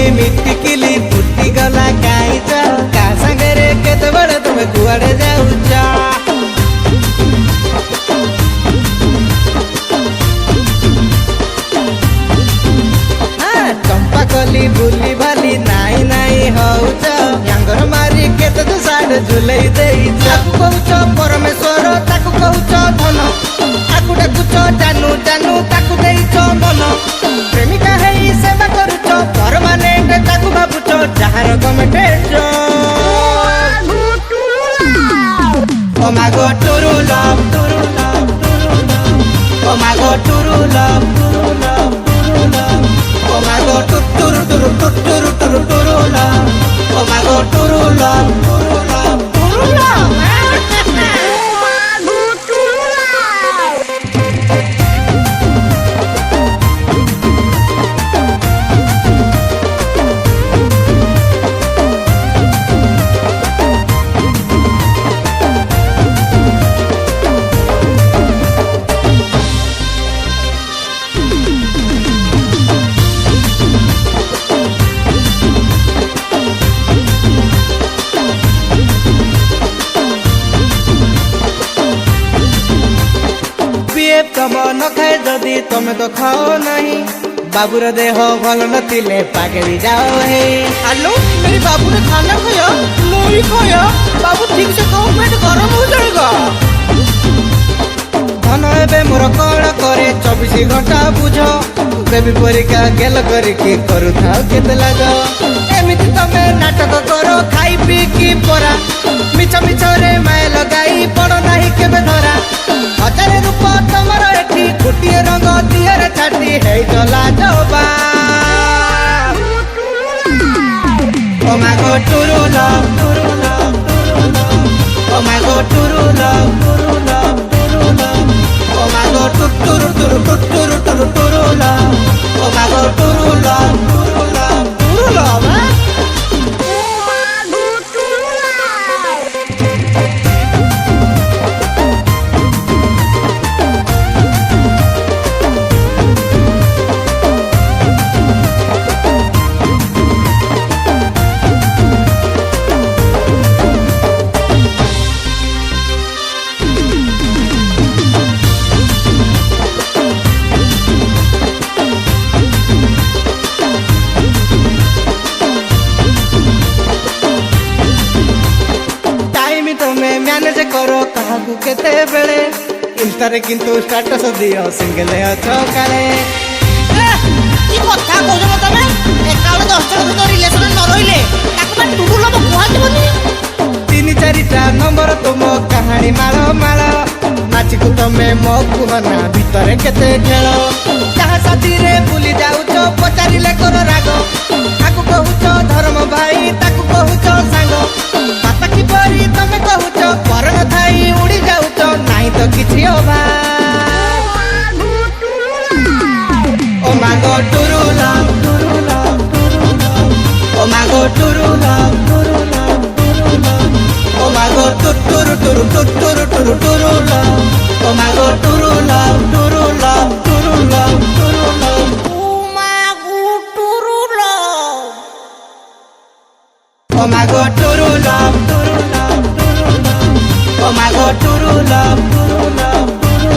मिटिकिली फुटी गला काईच का संगरे केते बड़े तुम कुआड़े जाऊच चंपा कली बुली भाली नाई नाई हौच यांगर मारी केते तो साड़ झुलई देइच ताकू कहूच परमेश्वर ताकू कहूच धन ताकू डाकुच जानू जानू ताकू देइच मन प्रेमिका हेई सेवा करूच परमानेंट ताकू भाबुच जहार कमेटेच ओ मागो टुरु लव टुरु लव टुरु लव ओ मागो टुरु लव टुरु लव टुरु लव ओ मागो टुरु टुरु टुरु टुरु टुरु लव ओ मागो टुरु लव टुरु लव टुरु लव तम न खाए जदि तमे तो खाओ नहीं बाबूर देह भल नथिले पागली जाओ है हेलो मेरी बाबू ने खाना खाया मैं भी खाया बाबू ठीक से कहो पेट गरम हो जाएगा धन एबे मोर कण करे 24 घंटा बुझ बेबी परीक्षा गेल करके करू थाओ केते लाग एमिति तमे नाटक करो खाई पी की परा मिछ मिछ रे माय लगाई पड़ो नाही केबे धरा हजार रूप तमर एठी गोटिए रंग दिहर छाटी है चला जबा ओ मागो टुरु लव टुरु लव टुरु लव ओ मागो टुरु लव टुरु लव टुरु लव ओ मागो टुरु टुरु टुरु टुरु टुरु लव ओ मागो टुरु लव टुरु लव टुरु लव मैनेज करो काहू केते बेले इंस्टारे किंतु स्टेटस दियो सिंगल अछो काले की कथा कहजो तमे एकाले 10 जन तो रिलेशन न रहिले ताको बा टुडू लब कुहा दिबनी 3-4टा नंबर तुम कहानी मालो मालो नाची को तमे मो कुहना भीतर केते खेलो जहां साथी रे भूली जाउचो पचारिले करो रागो ताको कहूचो धर्म भाई ताको कहूचो सांगो बात की परी तमे कहूचो पर न थाई उड़ी जाउचो नाही तो किछि होबा ओ मागो टुरु लव टुरु लव टुरु लव ओ मागो टुरु लव टुरु लव टुरु लव ओ मागो टुरु टुरु टुरु टुरु टुरु लव ओ मागो टुरु लव टुरु लव टुरु लव टुरु लव ओ मागो टुरु लव ओ मागो टुरु लव टुरु लव टुरु लव ओ मागो टुरु लव